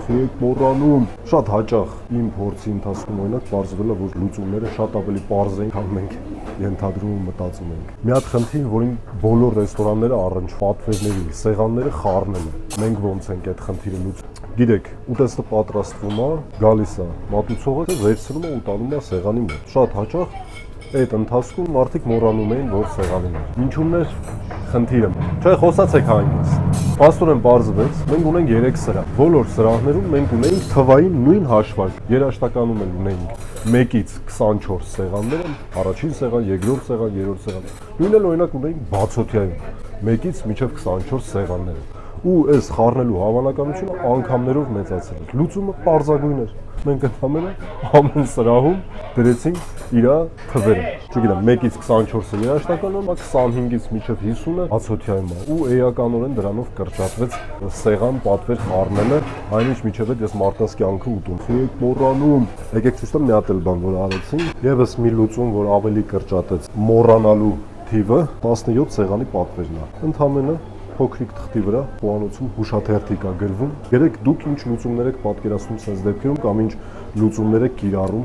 եք մոռանում։ Շատ հաճախ իմ փորձի ընթացքում օրինակ բարձրացել է, որ լուծումները շատ ավելի պարզ են, քան մենք ենթադրում ու մտածում ենք։ Մի հատ խնդիր, որին բոլոր ռեստորանները առնչ պատվերների, սեղանները խառնել են։ Մենք ոնց ենք այդ խնդիրը լուծում։ Գիտեք, ուտեստը պատրաստվում է, գալիս է մատուցողը, վերցնում է ու տանում է սեղանի մոտ։ Շատ հաճախ այդ ընթացքում մարդիկ մոռանում էին, որ սեղանին է։ Ինչու՞մն էր խնդիրը։ Չէ, խոսացեք հանգիս։ Փաստորեն պարզվեց, մենք ունենք 3 սրահ։ Բոլոր սրահներում մենք ունենք թվային նույն հաշվարկ։ Երաշտականում էլ ունենք 1-ից 24 սեղաններ, առաջին սեղան, երկրորդ սեղան, երրորդ սեղան։ Նույնն էլ օրինակ ունենք բացօթյայում 1-ից մինչև 24 սեղաններ։ Ու այս խառնելու հավանականությունը անգամներով մեծացել է։ Լուծումը պարզագույն էր։ Մենք ընդհանրապես ամեն սրահում դրեցինք իր թվերը։ Չգիտեմ, 1-ից 24-ը երաշտականում, 25-ից մինչև 50-ը բացօթյայում է։ Ու էականորեն դրանով կրճատվեց սեղան պատվեր խառնելը, այնինչ մինչև այդ ես մարդկանց կյանքը ուտում։ Եք մոռանում։ Եկեք ցույց տամ մի հատ էլ բան, որ արեցին։ Եվս մի լուծում, որ ավելի կրճատեց մոռանալու թիվը, 17 սեղանի պատվերն է։ Ընդհանրապես փոքրիկ թղթի վրա խոհանոցում հուշաթերթի կա գրվում։ Երեք դուք ինչ լուծումներ եք պատկերացնում sense դեպքերում կամ ինչ լուծումներ եք կիրառում